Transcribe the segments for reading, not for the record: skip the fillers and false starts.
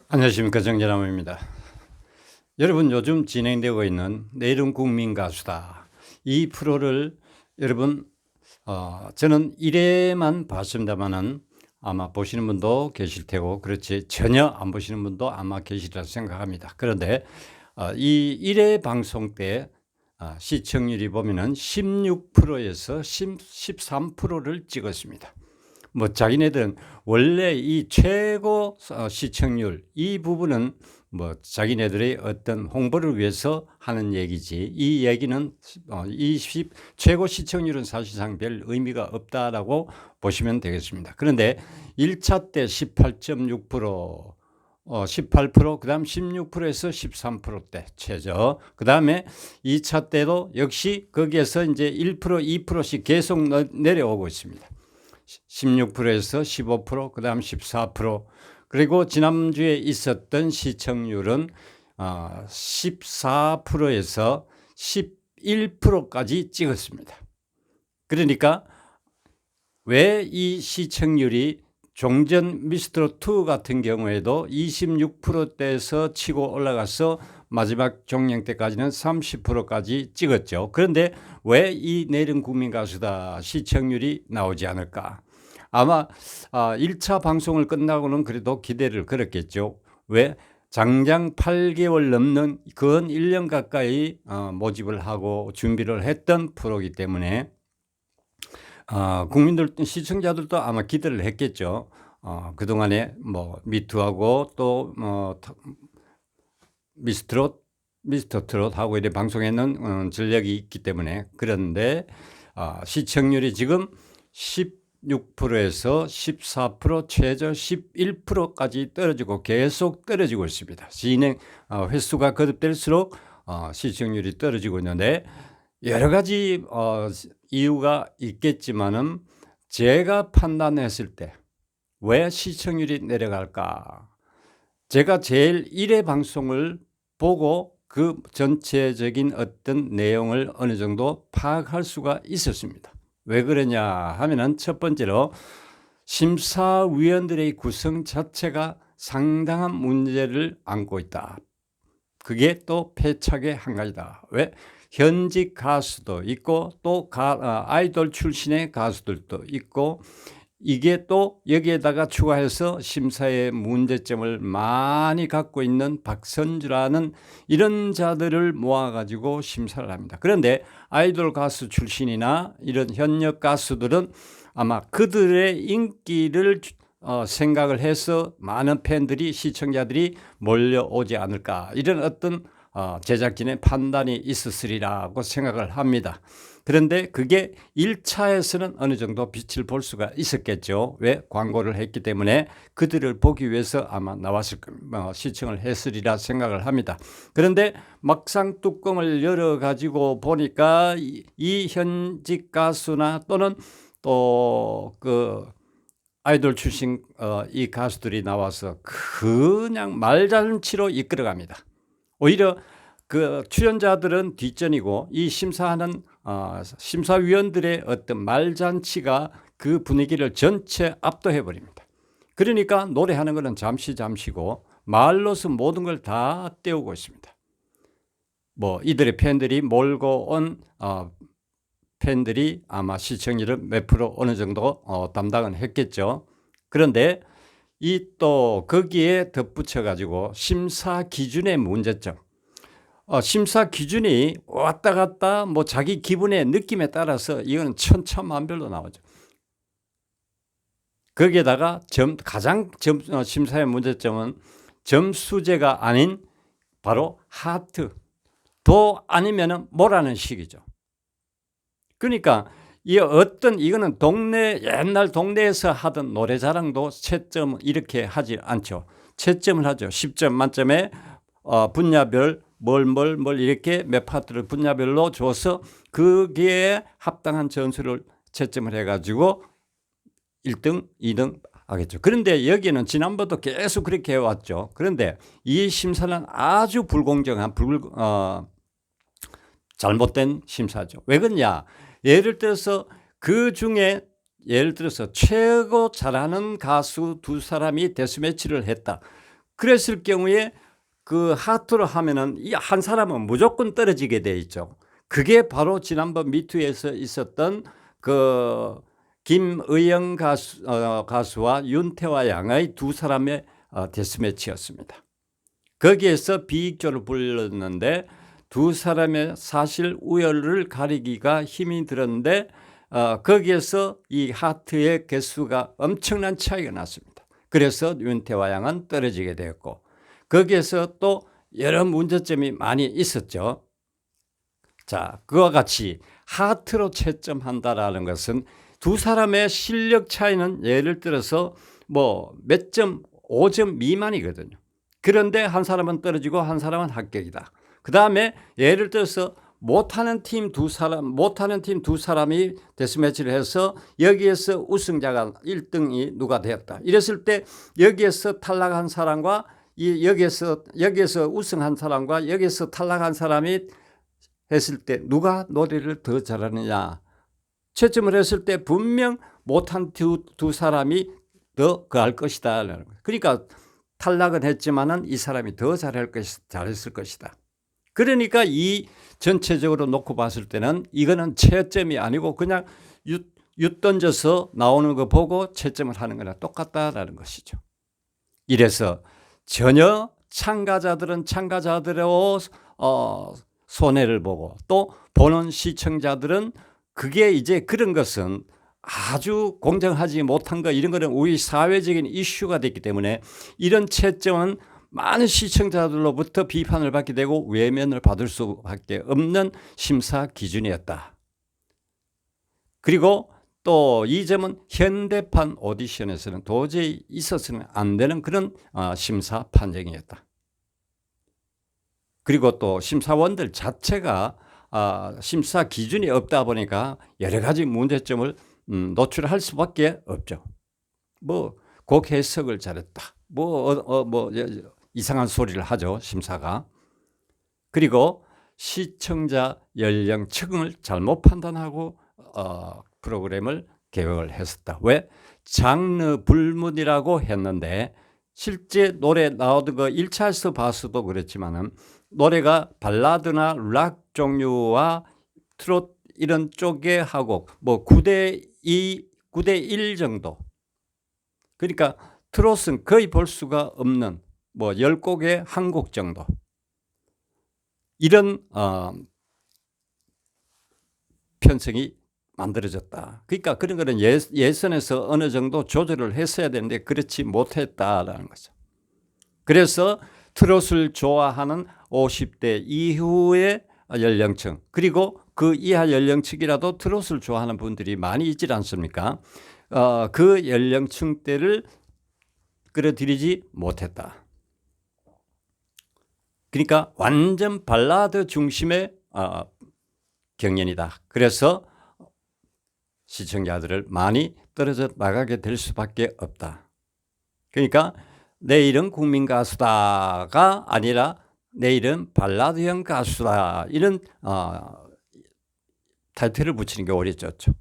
안녕하십니까, 정재남입니다. 여러분, 요즘 진행되고 있는 내일은 국민 가수다, 이 프로를 여러분 저는 1회만 봤습니다만은 아마 보시는 분도 계실 테고, 그렇지 전혀 안 보시는 분도 아마 계시리라 생각합니다. 그런데 이 1회 방송 때 시청률이 보면은 16%에서 13%를 찍었습니다. 뭐 자기네들은 원래 이 최고 시청률 이 부분은 뭐 자기네들의 어떤 홍보를 위해서 하는 얘기지, 이 얘기는 최고 시청률은 사실상 별 의미가 없다라고 보시면 되겠습니다. 그런데 1차 때 18.6%, 18%, 그 다음 16%에서 13%대 최저, 그 다음에 2차 때도 역시 거기에서 이제 1%, 2%씩 계속 내려오고 있습니다. 16%에서 15%, 그 다음 14%, 그리고 지난주에 있었던 시청률은 14%에서 11%까지 찍었습니다. 그러니까 왜 이 시청률이 종전 미스터2 같은 경우에도 26%대에서 치고 올라가서 마지막 종영 때까지는 30%까지 찍었죠. 그런데 왜 이 내일은 국민 가수다 시청률이 나오지 않을까? 아마 1차 방송을 끝나고는 그래도 기대를 걸었겠죠. 왜? 장장 8개월 넘는 근 1년 가까이 모집을 하고 준비를 했던 프로이기 때문에 국민들, 시청자들도 아마 기대를 했겠죠. 그동안에 뭐 미투하고 또 미스터 트롯 하고 이래 방송에는 전력이 있기 때문에. 그런데 시청률이 지금 16%에서 14%, 최저 11%까지 떨어지고 계속 떨어지고 있습니다. 진행 횟수가 거듭될수록 시청률이 떨어지고 있는데, 여러 가지 이유가 있겠지만은 제가 판단했을 때 왜 시청률이 내려갈까? 제가 제일 1회 방송을 보고 그 전체적인 어떤 내용을 어느 정도 파악할 수가 있었습니다. 왜 그러냐 하면은, 첫 번째로 심사위원들의 구성 자체가 상당한 문제를 안고 있다. 그게 또 패착의 한 가지다. 왜? 현직 가수도 있고 또 아이돌 출신의 가수들도 있고, 이게 또 여기에다가 추가해서 심사의 문제점을 많이 갖고 있는 박선주라는 이런 자들을 모아가지고 심사를 합니다. 그런데 아이돌 가수 출신이나 이런 현역 가수들은 아마 그들의 인기를 생각을 해서 많은 팬들이, 시청자들이 몰려오지 않을까, 이런 어떤 제작진의 판단이 있었으리라고 생각을 합니다. 그런데 그게 1차에서는 어느 정도 빛을 볼 수가 있었겠죠. 왜? 광고를 했기 때문에 그들을 보기 위해서 아마 나왔을 겁니다. 시청을 했으리라 생각을 합니다. 그런데 막상 뚜껑을 열어가지고 보니까 이 현직 가수나 또는 또 그 아이돌 출신 이 가수들이 나와서 그냥 말잔치로 이끌어갑니다. 오히려 그 출연자들은 뒷전이고, 이 심사하는 심사위원들의 어떤 말잔치가 그 분위기를 전체 압도해 버립니다. 그러니까 노래하는 것은 잠시고 말로서 모든 걸 다 떼우고 있습니다. 뭐 이들의 팬들이 몰고 온 팬들이 아마 시청률을 몇 프로 어느 정도 담당은 했겠죠. 그런데 이 또 거기에 덧붙여 가지고 심사 기준의 문제점. 심사 기준이 왔다 갔다 뭐 자기 기분의 느낌에 따라서 이거는 천차만별로 나오죠. 거기에다가 가장 심사의 문제점은 점수제가 아닌 바로 하트, 도 아니면은 뭐라는 식이죠. 그러니까 이거는 옛날 동네에서 하던 노래자랑도 채점 이렇게 하지 않죠. 채점을 하죠. 10점 만점에 분야별 뭘 이렇게 몇 파트를 분야별로 줘서 거기에 합당한 점수를 채점을 해가지고 1등, 2등 하겠죠. 그런데 여기는 지난번도 계속 그렇게 해왔죠. 그런데 이 심사는 아주 불공정한 잘못된 심사죠. 왜 그러냐? 예를 들어서 그 중에 예를 들어서 최고 잘하는 가수 두 사람이 데스매치를 했다. 그랬을 경우에 그 하트로 하면은 이 한 사람은 무조건 떨어지게 돼 있죠. 그게 바로 지난번 미투에서 있었던 그 김의영 가수와 윤태화 양의 두 사람의 데스매치였습니다. 거기에서 비익조를 불렀는데 두 사람의 사실 우열을 가리기가 힘이 들었는데 거기에서 이 하트의 개수가 엄청난 차이가 났습니다. 그래서 윤태화 양은 떨어지게 되었고 거기에서 또 여러 문제점이 많이 있었죠. 자, 그와 같이 하트로 채점한다라는 것은 두 사람의 실력 차이는 예를 들어서 뭐 몇 점, 5점 미만이거든요. 그런데 한 사람은 떨어지고 한 사람은 합격이다. 그 다음에 예를 들어서 못하는 팀 두 사람이 데스매치를 해서 여기에서 우승자가 1등이 누가 되었다. 이랬을 때 여기에서 탈락한 사람과 여기에서 우승한 사람과 여기에서 탈락한 사람이 했을 때 누가 노래를 더 잘하느냐. 채점을 했을 때 분명 못한 두 사람이 더 그할 것이다. 그러니까 탈락은 했지만은 이 사람이 더 잘했을 것이다. 그러니까 이 전체적으로 놓고 봤을 때는 이거는 채점이 아니고 그냥 윷 던져서 나오는 거 보고 채점을 하는 거나 똑같다라는 것이죠. 이래서 전혀 참가자들은 참가자들의 손해를 보고 또 보는 시청자들은 그게 이제 그런 것은 아주 공정하지 못한 거 이런 거는 우리 사회적인 이슈가 됐기 때문에 이런 채점은 많은 시청자들로부터 비판을 받게 되고 외면을 받을 수밖에 없는 심사 기준이었다. 그리고 또 이 점은 현대판 오디션에서는 도저히 있어서는 안 되는 그런 심사 판정이었다. 그리고 또 심사원들 자체가 심사 기준이 없다 보니까 여러 가지 문제점을 노출할 수밖에 없죠. 뭐 곡 해석을 잘했다. 뭐 이상한 소리를 하죠, 심사가. 그리고 시청자 연령층을 잘못 판단하고 프로그램을 계획을 했었다. 왜? 장르 불문이라고 했는데 실제 노래 나오던 거 1차에서 봤어도 그렇지만은 노래가 발라드나 락 종류와 트롯 이런 쪽에 하고 뭐 9대2, 9대1 정도. 그러니까 트롯은 거의 볼 수가 없는 뭐 10곡에 한 곡 정도. 이런 편성이 만들어졌다. 그러니까 그런 거는 예선에서 어느 정도 조절을 했어야 되는데 그렇지 못했다라는 거죠. 그래서 트롯을 좋아하는 50대 이후의 연령층 그리고 그 이하 연령층이라도 트롯을 좋아하는 분들이 많이 있지 않습니까? 그 연령층대를 끌어들이지 못했다. 그러니까 완전 발라드 중심의 경연이다. 그래서 시청자들을 많이 떨어져 나가게 될 수밖에 없다. 그러니까 내일은 국민 가수다가 아니라 내일은 발라드형 가수다 이런 타이틀을 붙이는 게 어렵죠.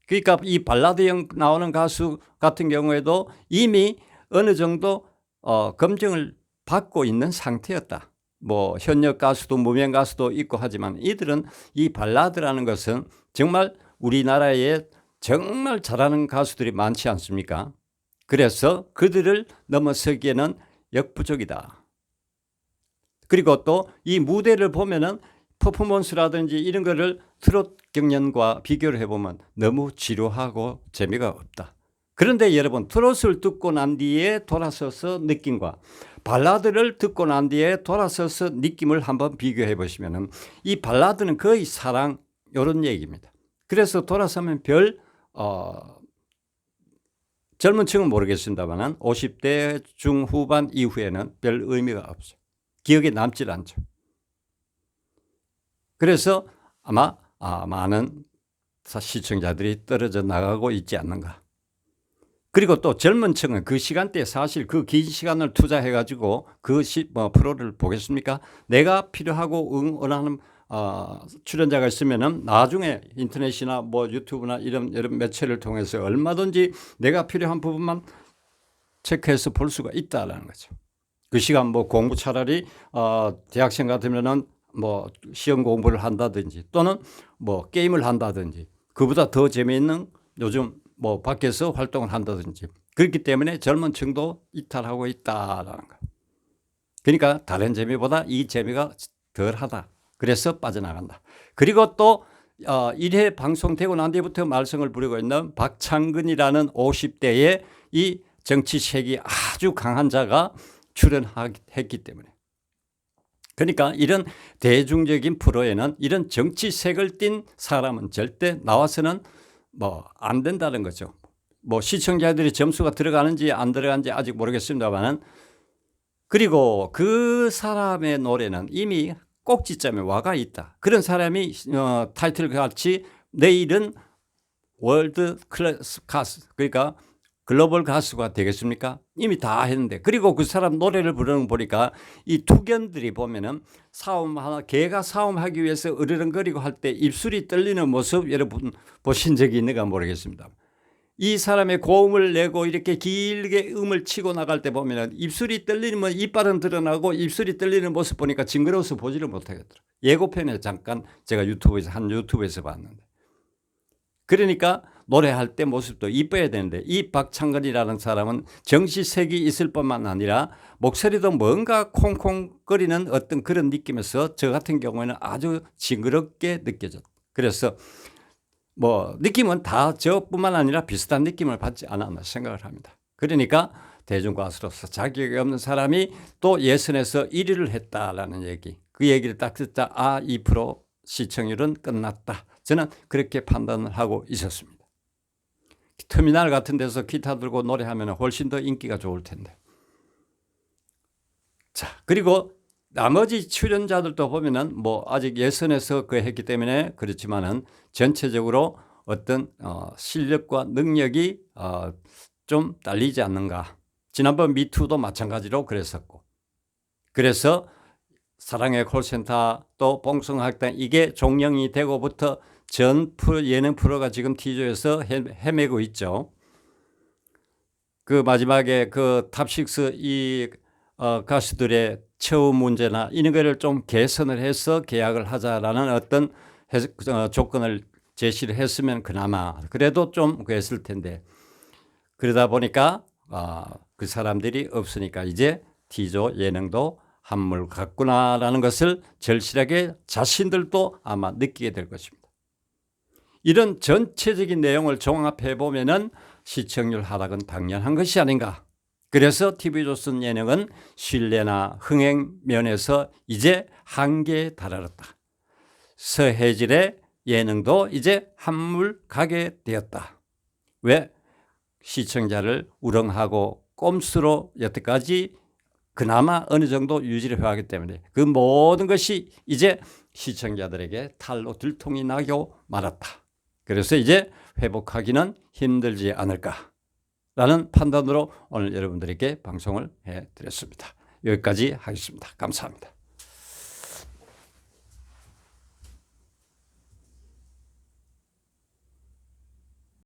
그러니까 이 발라드형 나오는 가수 같은 경우에도 이미 어느 정도 검증을 받고 있는 상태였다. 뭐 현역 가수도 무명 가수도 있고 하지만 이들은 이 발라드라는 것은 정말 우리나라에 정말 잘하는 가수들이 많지 않습니까? 그래서 그들을 넘어서기에는 역부족이다. 그리고 또 이 무대를 보면은 퍼포먼스라든지 이런 거를 트롯 경연과 비교를 해보면 너무 지루하고 재미가 없다. 그런데 여러분 트롯을 듣고 난 뒤에 돌아서서 느낌과 발라드를 듣고 난 뒤에 돌아서서 느낌을 한번 비교해 보시면 이 발라드는 거의 사랑 이런 얘기입니다. 그래서 돌아서면 젊은 층은 모르겠습니다만 50대 중후반 이후에는 별 의미가 없어요. 기억에 남질 않죠. 그래서 아마 많은 시청자들이 떨어져 나가고 있지 않는가. 그리고 또 젊은 층은 그 시간대에 사실 그 긴 시간을 투자해 가지고 그 프로를 보겠습니까? 내가 필요하고 응원하는 출연자가 있으면은 나중에 인터넷이나 뭐 유튜브나 이런 매체를 통해서 얼마든지 내가 필요한 부분만 체크해서 볼 수가 있다라는 거죠. 그 시간 뭐 공부 차라리 대학생 같으면은 뭐 시험 공부를 한다든지 또는 뭐 게임을 한다든지 그보다 더 재미있는 요즘 뭐 밖에서 활동을 한다든지 그렇기 때문에 젊은 층도 이탈하고 있다라는 거. 그러니까 다른 재미보다 이 재미가 덜하다. 그래서 빠져나간다. 그리고 또 1회 방송되고 난 뒤부터 말썽을 부리고 있는 박창근이라는 50대의 이 정치색이 아주 강한 자가 출연했기 때문에. 그러니까 이런 대중적인 프로에는 이런 정치색을 띤 사람은 절대 나와서는 뭐 안 된다는 거죠. 뭐 시청자들이 점수가 들어가는지 안 들어가는지 아직 모르겠습니다만, 그리고 그 사람의 노래는 이미 꼭지점에 와가 있다. 그런 사람이 타이틀 같이 내일은 월드 클래스 가수, 그러니까 글로벌 가수가 되겠습니까? 이미 다 했는데. 그리고 그 사람 노래를 부르는 거 보니까 이 투견들이 보면은 개가 싸움하기 위해서 으르렁거리고 할 때 입술이 떨리는 모습 여러분 보신 적이 있는가 모르겠습니다. 이 사람의 고음을 내고 이렇게 길게 음을 치고 나갈 때 보면은 입술이 떨리면 이빨은 드러나고 입술이 떨리는 모습 보니까 징그러워서 보지를 못하겠더라고요. 예고편에 잠깐 제가 유튜브에서 봤는데. 그러니까 노래할 때 모습도 이뻐야 되는데 이 박창근이라는 사람은 정치색이 있을 뿐만 아니라 목소리도 뭔가 콩콩거리는 어떤 그런 느낌에서 저 같은 경우에는 아주 징그럽게 느껴졌다. 그래서 뭐 느낌은 다 저뿐만 아니라 비슷한 느낌을 받지 않았나 생각을 합니다. 그러니까 대중가수로서 자격이 없는 사람이 또 예선에서 1위를 했다라는 얘기, 그 얘기를 딱 듣자 이 프로 시청률은 끝났다. 저는 그렇게 판단을 하고 있었습니다. 터미널 같은 데서 기타 들고 노래하면 훨씬 더 인기가 좋을 텐데. 자, 그리고 나머지 출연자들도 보면은 뭐 아직 예선에서 했기 때문에 그렇지만은 전체적으로 어떤 실력과 능력이 좀 딸리지 않는가. 지난번 미투도 마찬가지로 그랬었고. 그래서 사랑의 콜센터 또 봉숭아학당 이게 종영이 되고부터 전 예능 프로가 지금 T조에서 헤매고 있죠. 그 마지막에 그 탑6 이 가수들의 처우 문제나 이런 거를 좀 개선을 해서 계약을 하자라는 어떤 조건을 제시를 했으면 그나마 그래도 좀 했을 텐데, 그러다 보니까 그 사람들이 없으니까 이제 T조 예능도 한물 같구나라는 것을 절실하게 자신들도 아마 느끼게 될 것입니다. 이런 전체적인 내용을 종합해 보면은 시청률 하락은 당연한 것이 아닌가. 그래서 TV조선 예능은 신뢰나 흥행 면에서 이제 한계에 달하였다. 서해질의 예능도 이제 한물 가게 되었다. 왜? 시청자를 우렁하고 꼼수로 여태까지 그나마 어느 정도 유지를 해왔기 때문에 그 모든 것이 이제 시청자들에게 탈로 들통이 나고 말았다. 그래서 이제 회복하기는 힘들지 않을까라는 판단으로 오늘 여러분들에게 방송을 해드렸습니다. 여기까지 하겠습니다. 감사합니다.